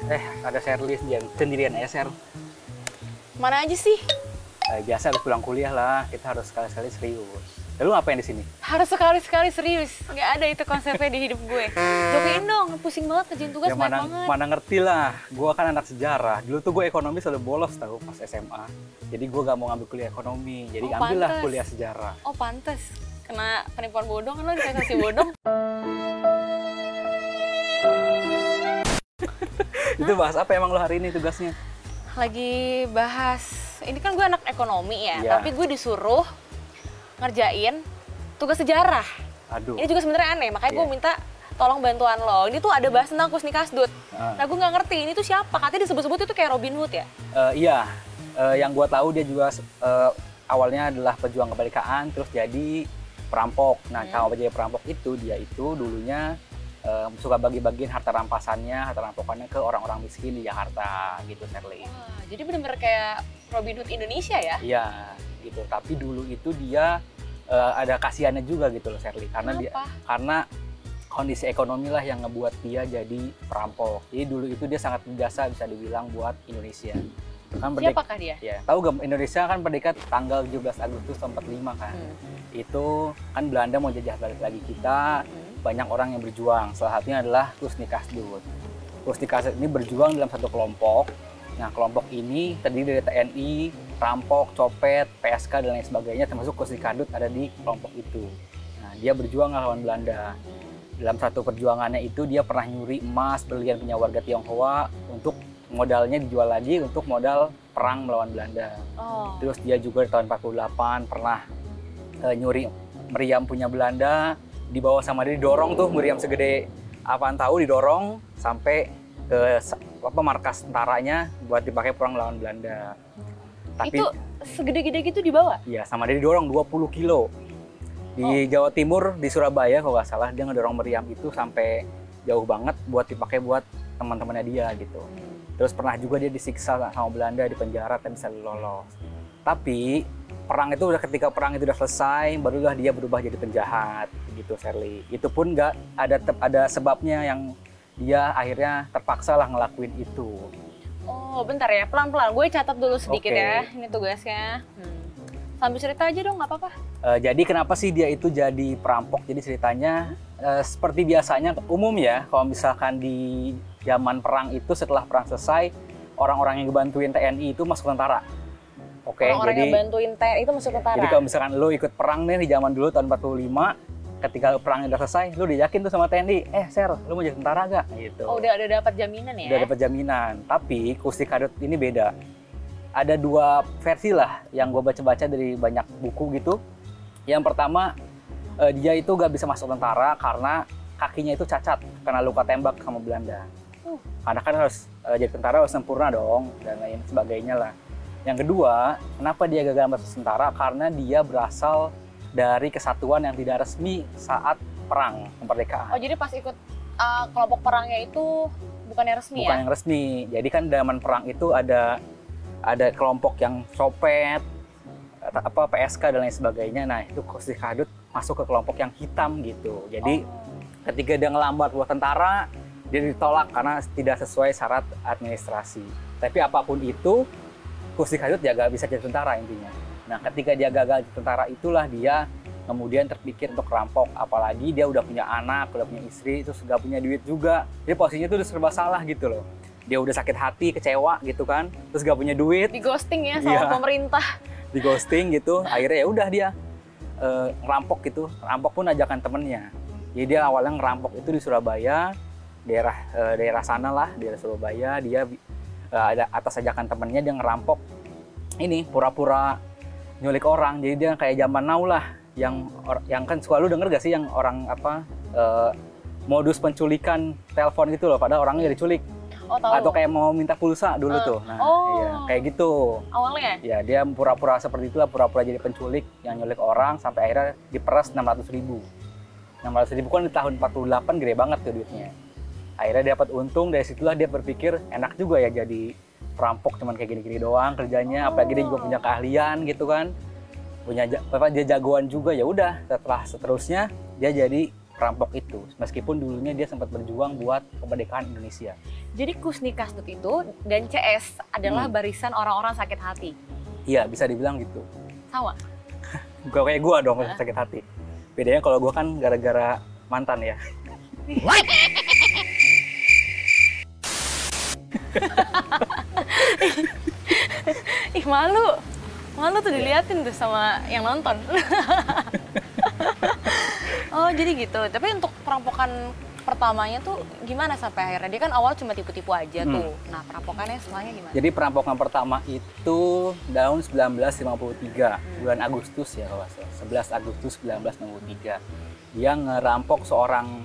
Ada Sherly sendirian ya, Ser. Mana aja sih? Biasa habis pulang kuliah lah, kita harus sekali-sekali serius. Lu ngapain di sini? Harus sekali-sekali serius. Nggak ada itu konsepnya di hidup gue. Jokiin dong, pusing banget kerjain tugas Ya banyak banget. mana ngerti lah, gue kan anak sejarah. Dulu tuh gue ekonomi selalu bolos tahu pas SMA. Jadi gue gak mau ngambil kuliah ekonomi, jadi ambillah pantes. kuliah sejarah. Oh pantes, kena penipuan bodong kan lo dikasih bodong. Itu bahas apa emang lo hari ini tugasnya? Lagi bahas, ini kan gue anak ekonomi ya, Iya. tapi gue disuruh ngerjain tugas sejarah. Aduh. Ini juga sebenarnya aneh, makanya gue Iya. minta tolong bantuan lo. Ini tuh ada bahas tentang Kusni Kasdut. Ah. Nah gue nggak ngerti, ini tuh siapa? Katanya disebut-sebut itu kayak Robin Hood ya? Iya, yang gue tahu dia juga awalnya adalah pejuang kemerdekaan, terus jadi perampok. Nah, kalau jadi perampok itu dia itu dulunya suka bagi-bagiin harta rampokannya ke orang-orang miskin di Jakarta gitu, Sherly. Wah, jadi bener-bener kayak Robin Hood Indonesia ya? Iya, gitu. Tapi dulu itu dia ada kasihannya juga gitu loh, Sherly, Kenapa? karena kondisi ekonomi lah yang ngebuat dia jadi perampok. Jadi dulu itu dia sangat berjasa bisa dibilang buat Indonesia. Kan Siapakah dia? Ya, tahu gak, Indonesia kan merdeka tanggal 17 Agustus 45 kan. Itu kan Belanda mau jajah balik lagi kita, banyak orang yang berjuang. Salah satunya adalah Kusni Kasdut. Kusni Kasdut ini berjuang dalam satu kelompok. Nah, kelompok ini terdiri dari TNI, perampok, copet, PSK dan lain sebagainya, termasuk Kusni Kasdut ada di kelompok itu. Nah, dia berjuang melawan Belanda. Dalam satu perjuangannya itu dia pernah nyuri emas, berlian punya warga Tionghoa untuk modalnya dijual lagi untuk modal perang melawan Belanda. Oh. Terus dia juga di tahun 48 pernah nyuri meriam punya Belanda, dibawa sama dia, didorong tuh meriam segede apaan tahu, didorong sampai ke markas tentaranya buat dipakai perang melawan Belanda. Tapi Itu segede-gede gitu dibawa? iya, sama dia didorong 20 kilo. Di Jawa Timur, di Surabaya kalau nggak salah, dia ngedorong meriam itu sampai jauh banget buat dipakai buat teman-temannya dia gitu. Terus pernah juga dia disiksa sama Belanda di penjara tapi bisa lolos. Tapi ketika perang itu udah selesai, barulah dia berubah jadi penjahat gitu, Sherly. Itu pun nggak ada sebabnya yang dia akhirnya terpaksa lah ngelakuin itu. Oh, bentar ya, pelan-pelan. Gue catat dulu sedikit Oke. ya, ini tugasnya. Sambil cerita aja dong, nggak apa-apa. Jadi kenapa sih dia itu jadi perampok? Jadi ceritanya seperti biasanya umum ya, kalau misalkan di zaman perang itu setelah perang selesai, orang-orang yang ngebantuin TNI itu masuk tentara. Oke, Orang-orang yang bantuin TNI itu masuk tentara. jadi kalau misalkan lo ikut perang nih di zaman dulu tahun 45, ketika perang udah selesai, lo diyakin tuh sama TNI, Ser, lo mau jadi tentara gak? Gitu. Oh, udah dapat jaminan ya? Udah dapat jaminan. Tapi Kusni Kasdut ini beda. Ada dua versi lah yang gue baca-baca dari banyak buku gitu. Yang pertama, dia itu gak bisa masuk tentara karena kakinya itu cacat karena luka tembak sama Belanda. Karena kan harus jadi tentara harus sempurna dong dan lain sebagainya lah. Yang kedua, kenapa dia gagal masuk tentara? Karena dia berasal dari kesatuan yang tidak resmi saat perang kemerdekaan. Oh, jadi pas ikut kelompok perangnya itu bukannya resmi Bukan ya? yang resmi. Jadi kan zaman perang itu ada kelompok yang copet, PSK dan lain sebagainya. Nah, itu Kusni Kasdut masuk ke kelompok yang hitam gitu. Jadi ketika dia ngelambat buat tentara, dia ditolak karena tidak sesuai syarat administrasi. Tapi apapun itu, Kusni Kasdut ya gak bisa jadi tentara intinya. Nah, ketika dia gagal jadi tentara, itulah dia kemudian terpikir untuk rampok. Apalagi dia udah punya anak, udah punya istri, terus gak punya duit juga. Jadi posisinya tuh udah serba salah gitu loh. Dia udah sakit hati, kecewa gitu kan, terus gak punya duit, Di ghosting ya sama Iya. pemerintah. di ghosting gitu. Akhirnya ya udah dia ngerampok gitu. Ngerampok pun ajakan temennya. Jadi dia awalnya ngerampok itu di Surabaya, daerah sana lah, daerah Surabaya. Dia ada atas ajakan temennya dia ngerampok ini pura-pura nyulik orang. Jadi dia kayak zaman now lah, yang kan suka lu denger gak sih yang orang modus penculikan telepon gitu loh, padahal orangnya diculik. Oh, tahu. Atau kayak mau minta pulsa dulu tuh. Nah, iya, kayak gitu. Awalnya? Ya, dia pura-pura seperti itulah, pura-pura jadi penculik yang nyulik orang sampai akhirnya diperas 600.000. 600.000 kan di tahun 48 gede banget tuh duitnya. Akhirnya dia dapat untung, dari situlah dia berpikir enak juga ya jadi perampok cuman kayak gini-gini doang kerjanya, apalagi dia juga punya keahlian gitu kan. Dia jagoan juga, ya udah seterusnya dia jadi perampok itu. Meskipun dulunya dia sempat berjuang buat kemerdekaan Indonesia. Jadi Kusni Kasdut itu dan CS adalah barisan orang-orang sakit hati. Iya, bisa dibilang gitu. Sama? Gua kayak gua dong sakit hati. Bedanya kalau gua kan gara-gara mantan ya. Ih, malu. Malu tuh diliatin tuh sama yang nonton. Oh, jadi gitu. Tapi untuk perampokan pertamanya tuh gimana sampai akhirnya? Dia kan awal cuma tipu-tipu aja tuh. Nah, perampokannya setelahnya gimana? Jadi perampokan pertama itu tahun 1953, bulan Agustus ya kalau nggak salah. 11 Agustus 1953. Dia ngerampok seorang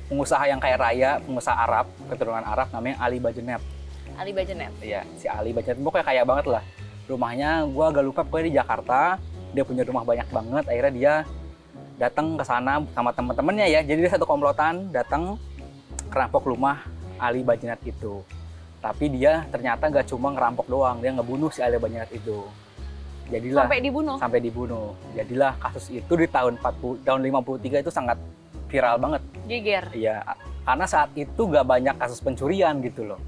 pengusaha yang kaya raya, pengusaha Arab, keturunan Arab, namanya Ali Bajenet. Ali Bajenet? Iya, si Ali Bajenet pokoknya kaya banget lah. Rumahnya gua agak lupa, pokoknya di Jakarta. Dia punya rumah banyak banget, akhirnya dia datang ke sana sama teman-temannya ya. Jadi dia satu komplotan datang ngerampok rumah Ali Bajenet itu. Tapi dia ternyata gak cuma ngerampok doang, dia ngebunuh si Ali Bajenet itu. Jadilah sampai dibunuh. Jadilah kasus itu di tahun 53 itu sangat viral banget. Geger. Iya, karena saat itu gak banyak kasus pencurian gitu loh.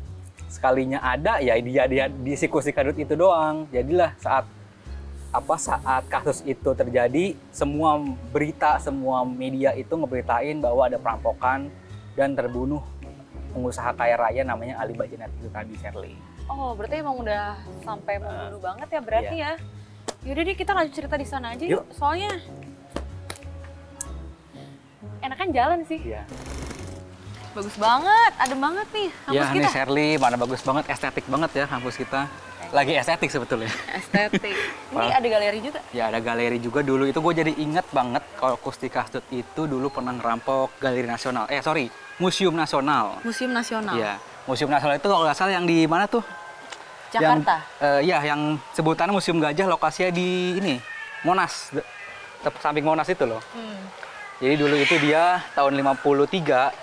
Sekalinya ada ya dia di si Kusni Kasdut itu doang. Jadilah saat kasus itu terjadi, semua berita, semua media itu ngeberitain bahwa ada perampokan dan terbunuh pengusaha kaya raya namanya Ali Bajenet itu tadi, Shirley. Oh, berarti emang udah sampai membunuh banget ya berarti ya. Yaudah deh, kita lanjut cerita di sana aja yuk. Soalnya enakan jalan sih. Iya. Bagus banget, adem banget nih kampus ya, kita. Nih Shirley, mana bagus banget, estetik banget ya kampus kita. Lagi estetik sebetulnya. Estetik. Ini ada galeri juga? Ya, ada galeri juga. Dulu itu gue jadi inget banget kalau Kusni Kasdut itu dulu pernah ngerampok Galeri Nasional. Museum Nasional. Museum Nasional? Iya. Museum Nasional itu kalau nggak salah yang di mana tuh? Jakarta? Yang sebutannya Museum Gajah, lokasinya di ini, Monas. Samping Monas itu loh. Jadi dulu itu dia tahun 53,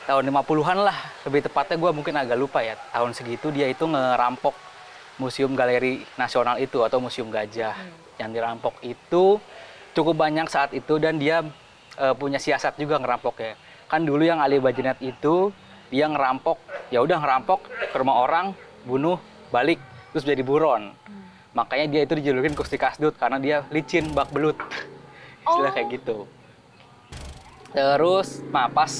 tahun 50-an lah. Lebih tepatnya gue mungkin agak lupa ya. Tahun segitu dia itu ngerampok Museum Galeri Nasional itu atau Museum Gajah. Yang dirampok itu cukup banyak saat itu dan dia punya siasat juga ngerampoknya. Kan dulu yang Ali Bajenet itu dia ngerampok, ya udah ngerampok ke rumah orang, bunuh, balik, terus jadi buron. Makanya dia itu dijulukin Kusni Kasdut karena dia licin, bak belut. Istilah kayak gitu. Terus, pas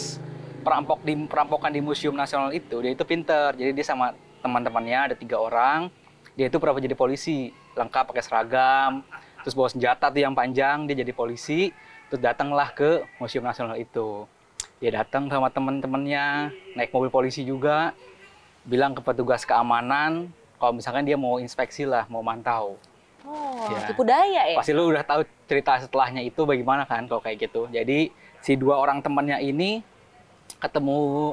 perampokan di Museum Nasional itu, dia itu pinter. Jadi dia sama teman-temannya ada 3 orang. Dia itu pernah jadi polisi, lengkap pakai seragam, terus bawa senjata tuh yang panjang, dia jadi polisi, terus datanglah ke Museum Nasional itu. Dia datang sama teman-temannya, naik mobil polisi juga, bilang ke petugas keamanan, kalau misalkan dia mau inspeksi lah, mau mantau. Oh, tipu daya ya? Pasti lu udah tahu cerita setelahnya itu bagaimana kan kalau kayak gitu. Jadi si 2 orang temannya ini ketemu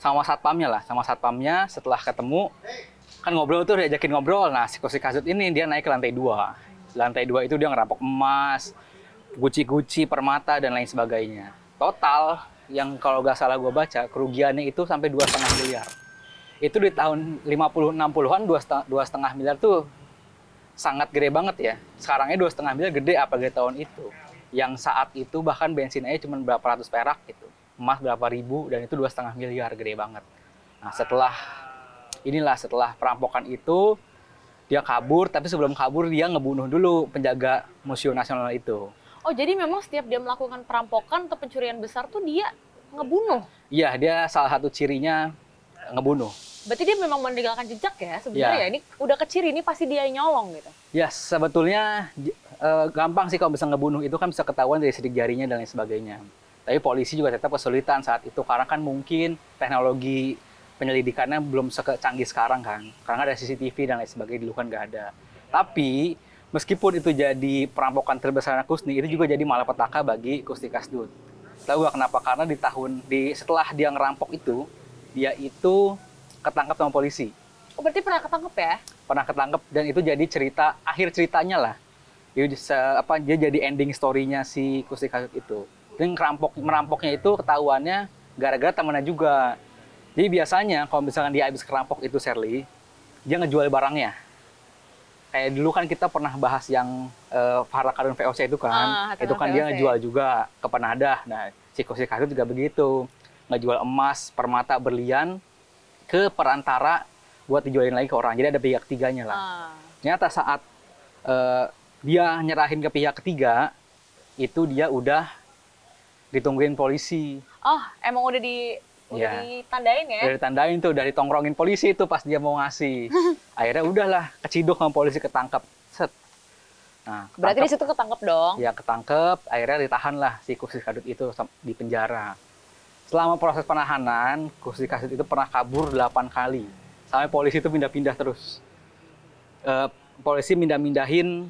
sama satpamnya, setelah ketemu kan ngobrol tuh, diajakin ngobrol. Nah, si Kusni Kasdut ini dia naik ke lantai 2. Lantai 2 itu dia ngerampok emas, guci-guci, permata dan lain sebagainya. Total yang kalau nggak salah gue baca kerugiannya itu sampai 2,5 miliar. Itu di tahun 50-60-an 2,5 miliar tuh sangat gede banget ya. Sekarangnya 2,5 miliar gede apa gede tahun itu. Yang saat itu bahkan bensin aja cuma berapa ratus perak gitu. Emas berapa ribu dan itu 2,5 miliar, gede banget. Nah, setelah perampokan itu dia kabur, tapi sebelum kabur dia ngebunuh dulu penjaga Museum Nasional itu. Oh, jadi memang setiap dia melakukan perampokan atau pencurian besar tuh dia ngebunuh? Iya, dia salah satu cirinya ngebunuh. Berarti dia memang meninggalkan jejak ya sebenarnya. Ini udah keciri, ini pasti dia nyolong gitu. Ya, sebetulnya gampang sih kalau bisa ngebunuh itu kan bisa ketahuan dari sidik jarinya dan lain sebagainya. Tapi polisi juga tetap kesulitan saat itu karena kan mungkin teknologi penyelidikannya belum secanggih sekarang kan. Karena ada CCTV dan lain sebagainya, dulu kan nggak ada. Tapi meskipun itu jadi perampokan terbesar Kusni, itu juga jadi malapetaka bagi Kusni Kasdut. Tahu gak kenapa? Karena setelah dia ngerampok itu, dia itu ketangkap sama polisi. Oh, berarti pernah ketangkep ya? Pernah ketangkep dan itu jadi akhir ceritanya lah. Dia jadi ending story-nya si Kusni Kasdut itu. Dan merampoknya itu ketahuannya gara-gara temannya juga. Jadi biasanya kalau misalkan dia habis kerampok itu, Shirley, dia ngejual barangnya. Kayak dulu kan kita pernah bahas yang harta karun VOC itu kan. Itu kan dia ngejual juga ke penadah. Nah, Si Kosti Kasdut juga begitu, ngejual emas, permata, berlian ke perantara buat dijualin lagi ke orang. Jadi ada pihak ketiganya lah. Ternyata saat dia nyerahin ke pihak ketiga, itu dia udah ditungguin polisi. Oh, emang udah ditandain ya? Udah ditandain tuh, udah ditongkrongin polisi itu pas dia mau ngasih. Akhirnya udahlah, keciduk sama polisi, ketangkep. Set. Nah, berarti di situ ketangkep dong? Ya ketangkep, akhirnya ditahan lah si Kosti Kasdut itu di penjara. Selama proses penahanan, Kosti Kasdut itu pernah kabur 8 kali. Sampai polisi itu pindah-pindah terus. Polisi mindahin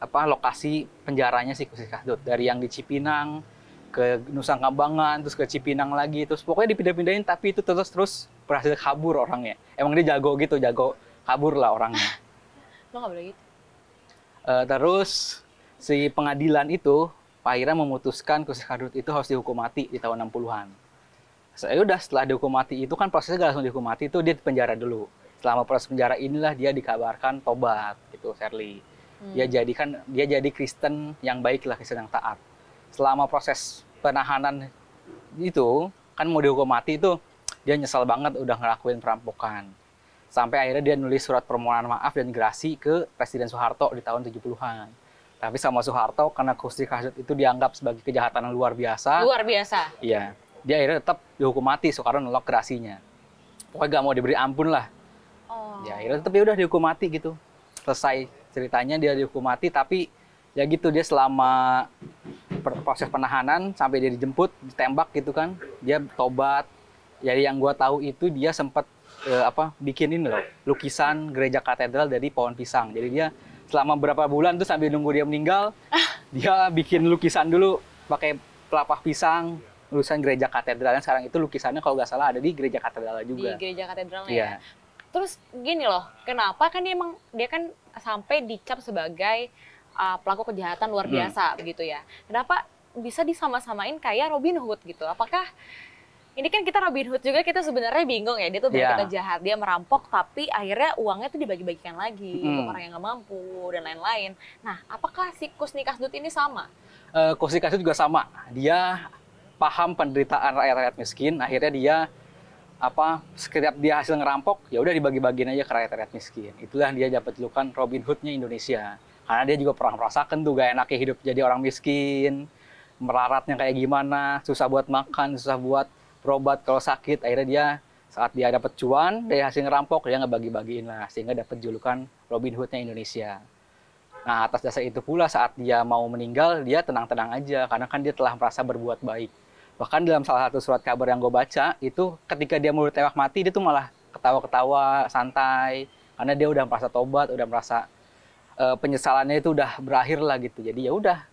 lokasi penjaranya si Kosti Kasdut. Dari yang di Cipinang, ke Nusa Kambangan, terus ke Cipinang lagi, terus pokoknya dipindah-pindahin, tapi itu terus berhasil kabur orangnya. Emang dia jago gitu, jago kabur lah orangnya. Lo nggak boleh gitu. Terus si pengadilan itu akhirnya memutuskan Kosti Kasdut itu harus dihukum mati di tahun 60-an. Udah setelah dihukum mati itu kan prosesnya gak langsung dihukum mati, itu dia di penjara dulu. Selama proses penjara inilah dia dikabarkan tobat gitu, Sherly. Dia jadi Kristen yang baik lah, Kristen yang taat. Selama proses penahanan itu, kan mau dihukum mati itu, dia nyesel banget udah ngelakuin perampokan. Sampai akhirnya dia nulis surat permohonan maaf dan gerasi ke Presiden Soeharto di tahun 70-an. Tapi sama Soeharto, karena Kosti Kasdut itu dianggap sebagai kejahatan yang luar biasa. Luar biasa? Iya. Dia akhirnya tetap dihukum mati, Soekarno nolak gerasinya. Pokoknya gak mau diberi ampun lah. Ya akhirnya tetap udah dihukum mati gitu. Selesai ceritanya, dia dihukum mati, tapi ya gitu, dia selama proses penahanan sampai dia dijemput, ditembak gitu kan, dia tobat. Jadi yang gua tahu itu dia sempat bikin ini loh, lukisan gereja katedral dari pohon pisang. Jadi dia selama berapa bulan tuh sambil nunggu dia meninggal, dia bikin lukisan dulu pakai pelepah pisang, lukisan gereja katedralnya. Sekarang itu lukisannya kalau nggak salah ada di gereja katedral juga. Di gereja katedralnya ya. Terus gini loh, kenapa kan dia kan sampai dicap sebagai pelaku kejahatan luar biasa begitu ya. Kenapa bisa disama-samain kayak Robin Hood gitu? Apakah ini kan kita Robin Hood juga, kita sebenarnya bingung ya, dia tuh benar-benar jahat, dia merampok tapi akhirnya uangnya tuh dibagi-bagikan lagi untuk orang yang nggak mampu dan lain-lain. Nah, apakah si Kosti Kasdut ini sama? Kosti Kasdut juga sama. Dia paham penderitaan rakyat-rakyat miskin, akhirnya dia setiap dia hasil ngerampok, ya udah dibagi-bagiin aja ke rakyat-rakyat miskin. Itulah dia dapat julukan Robin Hood-nya Indonesia. Karena dia juga pernah merasakan tuh gak enaknya hidup jadi orang miskin, melaratnya kayak gimana, susah buat makan, susah buat berobat kalau sakit. Akhirnya dia saat dia dapat cuan dari hasil ngerampok, dia ngebagi-bagiin lah, sehingga dapat julukan Robin Hood-nya Indonesia. Nah, atas dasar itu pula saat dia mau meninggal, dia tenang-tenang aja, karena kan dia telah merasa berbuat baik. Bahkan dalam salah satu surat kabar yang gue baca, itu ketika dia mau ditembak mati, dia tuh malah ketawa-ketawa, santai. Karena dia udah merasa tobat, udah merasa penyesalannya itu udah berakhir lah gitu. Jadi ya udah,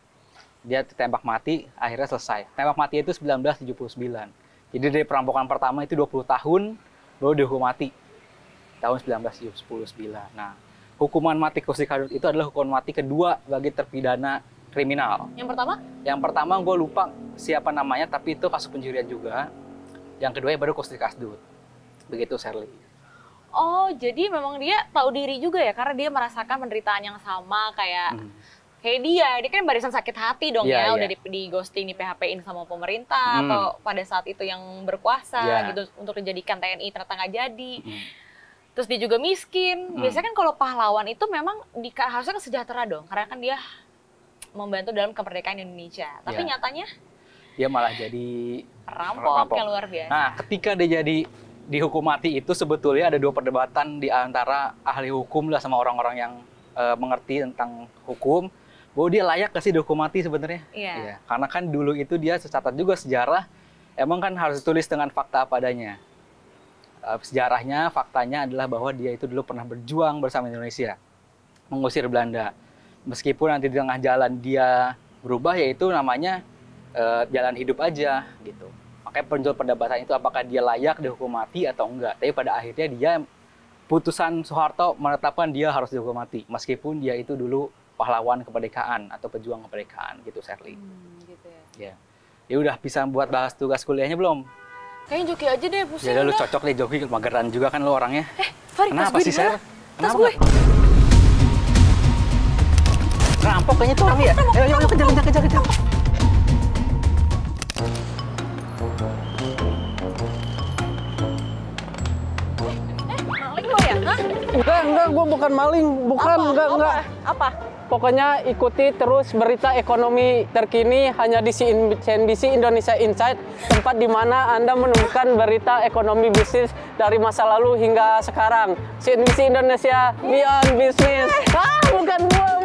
dia ditembak mati, akhirnya selesai. Tembak mati itu 1979. Jadi dari perampokan pertama itu 20 tahun, baru dihukum mati. Tahun 1979. Nah, hukuman mati Kosti Kasdut itu adalah hukuman mati kedua bagi terpidana kriminal. Yang pertama? Yang pertama gue lupa siapa namanya, tapi itu kasus pencurian juga. Yang kedua baru Kosti Kasdut. Begitu, Sherly. Oh, jadi memang dia tahu diri juga ya, karena dia merasakan penderitaan yang sama kayak dia kan barisan sakit hati dong ya, udah di ghosting, di PHP-in sama pemerintah atau pada saat itu yang berkuasa gitu untuk dijadikan TNI ternyata nggak jadi. Terus dia juga miskin. Biasanya kan kalau pahlawan itu memang harusnya kan sejahtera dong, karena kan dia membantu dalam kemerdekaan Indonesia. Tapi nyatanya dia malah jadi perampok yang luar biasa. Nah, ketika dia jadi dihukum mati itu sebetulnya ada dua perdebatan di antara ahli hukum lah sama orang-orang yang mengerti tentang hukum, bahwa dia layak nggak sih dihukum mati sebenarnya. Iya. Karena kan dulu itu dia secatat juga sejarah, emang kan harus ditulis dengan fakta apa adanya. Sejarahnya, faktanya adalah bahwa dia itu dulu pernah berjuang bersama Indonesia, mengusir Belanda. Meskipun nanti di tengah jalan dia berubah, yaitu namanya jalan hidup aja gitu. Makanya penjual perdebatan itu apakah dia layak dihukum mati atau enggak. Tapi pada akhirnya dia, putusan Soeharto menetapkan dia harus dihukum mati. Meskipun dia itu dulu pahlawan kemerdekaan atau pejuang kemerdekaan gitu, Sherly. Gitu ya. Ya udah, bisa buat bahas tugas kuliahnya belum? Kayaknya Joki aja deh, pusing. Ya lu cocok deh Joki, mageran juga kan lu orangnya. Farid, kenapa sih, Sher? Tas gue. Rampok kayaknya tuh orang ya. Ayo kejar. Maling lo ya? Hah? Enggak, gue bukan maling, bukan, enggak. Apa? Pokoknya ikuti terus berita ekonomi terkini hanya di CNBC Indonesia Insight, tempat di mana Anda menemukan berita ekonomi bisnis dari masa lalu hingga sekarang. CNBC Indonesia Beyond Business. Bukan gua.